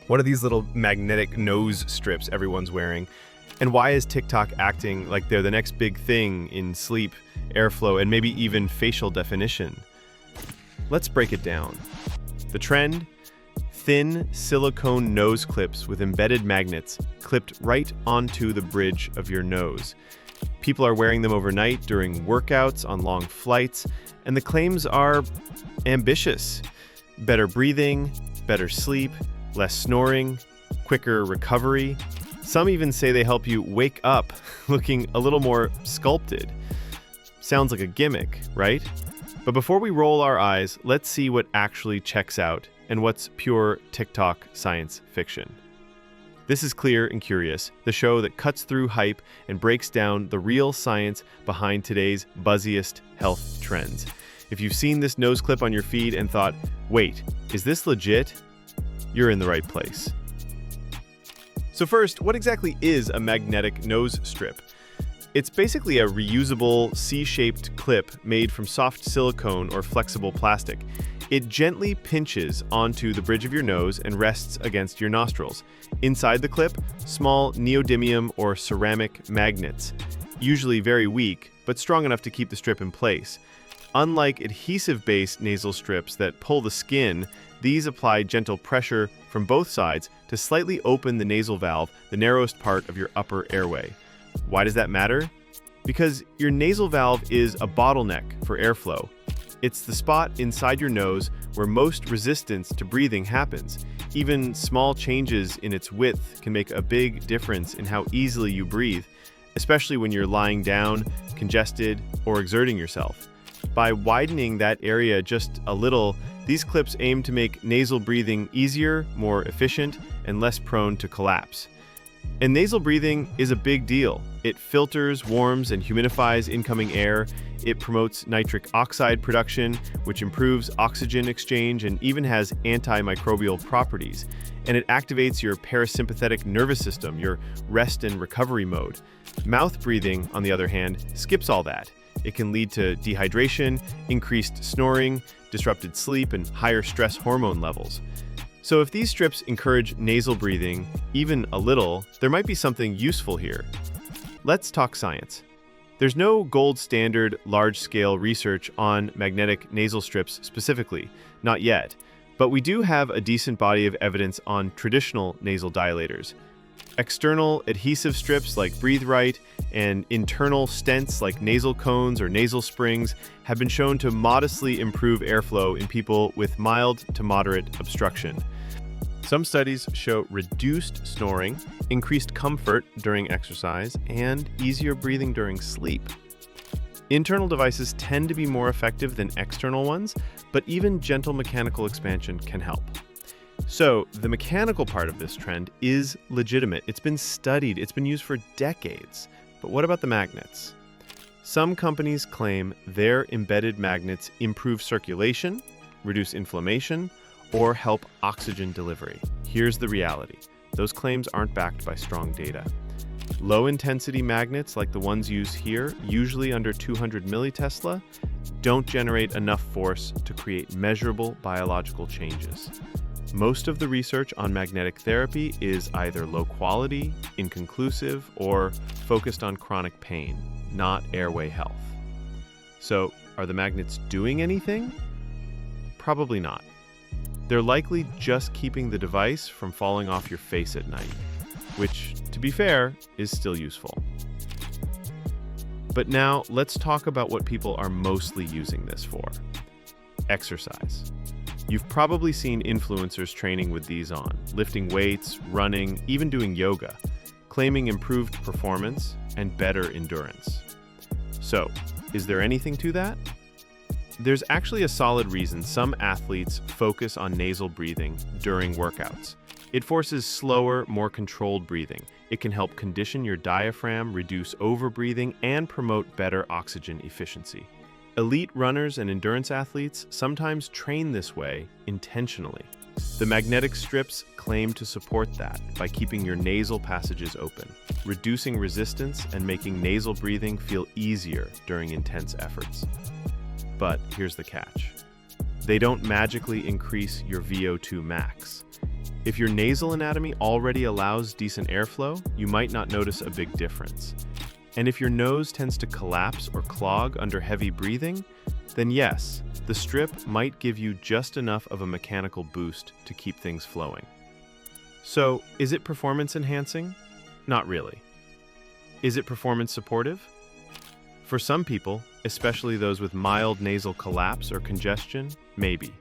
What are these little magnetic nose strips everyone's wearing? And why is TikTok acting like they're the next big thing in sleep, airflow, and maybe even facial definition? Let's break it down. The trend? Thin silicone nose clips with embedded magnets clipped right onto the bridge of your nose. People are wearing them overnight during workouts, on long flights, and the claims are ambitious. Better breathing, better sleep, less snoring, quicker recovery. Some even say they help you wake up looking a little more sculpted. Sounds like a gimmick, right? But before we roll our eyes, let's see what actually checks out and what's pure TikTok science fiction. This is Clear and Curious, the show that cuts through hype and breaks down the real science behind today's buzziest health trends. If you've seen this nose clip on your feed and thought, wait, is this legit? You're in the right place. So first, what exactly is a magnetic nose strip? It's basically a reusable C-shaped clip made from soft silicone or flexible plastic. It gently pinches onto the bridge of your nose and rests against your nostrils. Inside the clip, small neodymium or ceramic magnets, usually very weak, but strong enough to keep the strip in place. Unlike adhesive-based nasal strips that pull the skin, these apply gentle pressure from both sides to slightly open the nasal valve, the narrowest part of your upper airway. Why does that matter? Because your nasal valve is a bottleneck for airflow. It's the spot inside your nose where most resistance to breathing happens. Even small changes in its width can make a big difference in how easily you breathe, especially when you're lying down, congested, or exerting yourself. By widening that area just a little, these clips aim to make nasal breathing easier, more efficient, and less prone to collapse. And nasal breathing is a big deal. It filters, warms, and humidifies incoming air. It promotes nitric oxide production, which improves oxygen exchange and even has antimicrobial properties. And it activates your parasympathetic nervous system, your rest and recovery mode. Mouth breathing, on the other hand, skips all that. It can lead to dehydration, increased snoring, disrupted sleep, and higher stress hormone levels. So if these strips encourage nasal breathing, even a little, there might be something useful here. Let's talk science. There's no gold standard large-scale research on magnetic nasal strips specifically, not yet, but we do have a decent body of evidence on traditional nasal dilators. External adhesive strips like Breathe Right and internal stents like nasal cones or nasal springs have been shown to modestly improve airflow in people with mild to moderate obstruction. Some studies show reduced snoring, increased comfort during exercise, and easier breathing during sleep. Internal devices tend to be more effective than external ones, but even gentle mechanical expansion can help. So, the mechanical part of this trend is legitimate. It's been studied, it's been used for decades. But what about the magnets? Some companies claim their embedded magnets improve circulation, reduce inflammation, or help oxygen delivery. Here's the reality. Those claims aren't backed by strong data. Low-intensity magnets, like the ones used here, usually under 200 millitesla, don't generate enough force to create measurable biological changes. Most of the research on magnetic therapy is either low quality, inconclusive, or focused on chronic pain, not airway health. So, are the magnets doing anything? Probably not. They're likely just keeping the device from falling off your face at night, which, to be fair, is still useful. But now, let's talk about what people are mostly using this for. Exercise. You've probably seen influencers training with these on, lifting weights, running, even doing yoga, claiming improved performance and better endurance. So, is there anything to that? There's actually a solid reason some athletes focus on nasal breathing during workouts. It forces slower, more controlled breathing. It can help condition your diaphragm, reduce overbreathing, and promote better oxygen efficiency. Elite runners and endurance athletes sometimes train this way intentionally. The magnetic strips claim to support that by keeping your nasal passages open, reducing resistance and making nasal breathing feel easier during intense efforts. But here's the catch. They don't magically increase your VO2 max. If your nasal anatomy already allows decent airflow, you might not notice a big difference. And if your nose tends to collapse or clog under heavy breathing, then yes, the strip might give you just enough of a mechanical boost to keep things flowing. So, is it performance enhancing? Not really. Is it performance supportive? For some people, especially those with mild nasal collapse or congestion, maybe.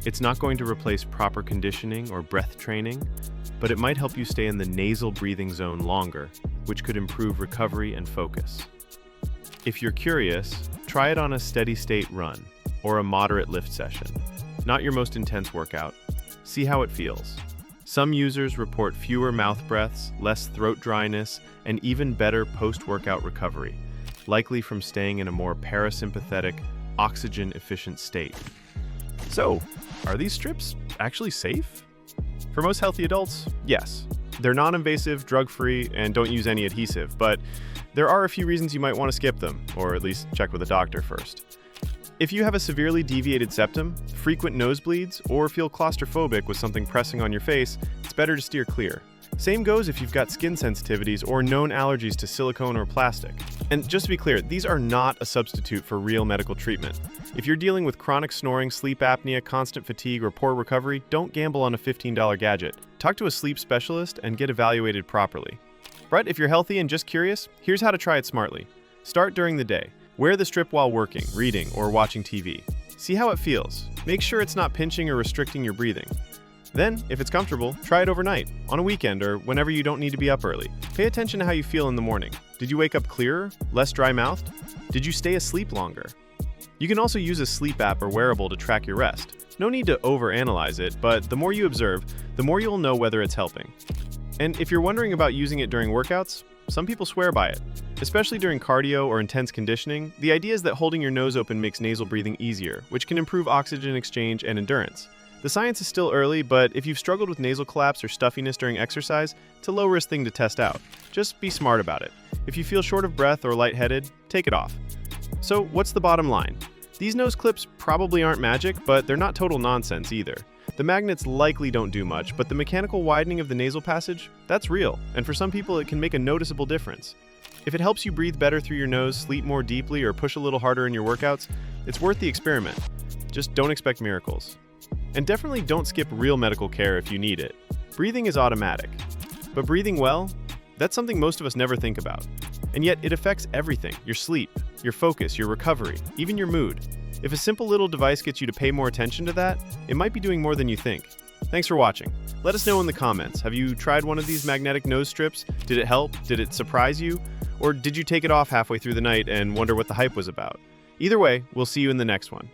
It's not going to replace proper conditioning or breath training, but it might help you stay in the nasal breathing zone longer, which could improve recovery and focus. If you're curious, try it on a steady-state run or a moderate lift session, not your most intense workout. See how it feels. Some users report fewer mouth breaths, less throat dryness, and even better post-workout recovery, likely from staying in a more parasympathetic, oxygen-efficient state. So, are these strips actually safe? For most healthy adults, yes. They're non-invasive, drug-free, and don't use any adhesive, but there are a few reasons you might want to skip them, or at least check with a doctor first. If you have a severely deviated septum, frequent nosebleeds, or feel claustrophobic with something pressing on your face, it's better to steer clear. Same goes if you've got skin sensitivities or known allergies to silicone or plastic. And just to be clear, these are not a substitute for real medical treatment. If you're dealing with chronic snoring, sleep apnea, constant fatigue, or poor recovery, don't gamble on a $15 gadget. Talk to a sleep specialist and get evaluated properly. But if you're healthy and just curious, here's how to try it smartly. Start during the day. Wear the strip while working, reading, or watching TV. See how it feels. Make sure it's not pinching or restricting your breathing. Then, if it's comfortable, try it overnight, on a weekend, or whenever you don't need to be up early. Pay attention to how you feel in the morning. Did you wake up clearer, less dry-mouthed? Did you stay asleep longer? You can also use a sleep app or wearable to track your rest. No need to overanalyze it, but the more you observe, the more you'll know whether it's helping. And if you're wondering about using it during workouts, some people swear by it. Especially during cardio or intense conditioning, the idea is that holding your nose open makes nasal breathing easier, which can improve oxygen exchange and endurance. The science is still early, but if you've struggled with nasal collapse or stuffiness during exercise, it's a low-risk thing to test out. Just be smart about it. If you feel short of breath or lightheaded, take it off. So what's the bottom line? These nose clips probably aren't magic, but they're not total nonsense either. The magnets likely don't do much, but the mechanical widening of the nasal passage, that's real, and for some people it can make a noticeable difference. If it helps you breathe better through your nose, sleep more deeply, or push a little harder in your workouts, it's worth the experiment. Just don't expect miracles. And definitely don't skip real medical care if you need it. Breathing is automatic. But breathing well, that's something most of us never think about. And yet it affects everything: your sleep, your focus, your recovery, even your mood. If a simple little device gets you to pay more attention to that, it might be doing more than you think. Thanks for watching. Let us know in the comments. Have you tried one of these magnetic nose strips? Did it help? Did it surprise you? Or did you take it off halfway through the night and wonder what the hype was about? Either way, we'll see you in the next one.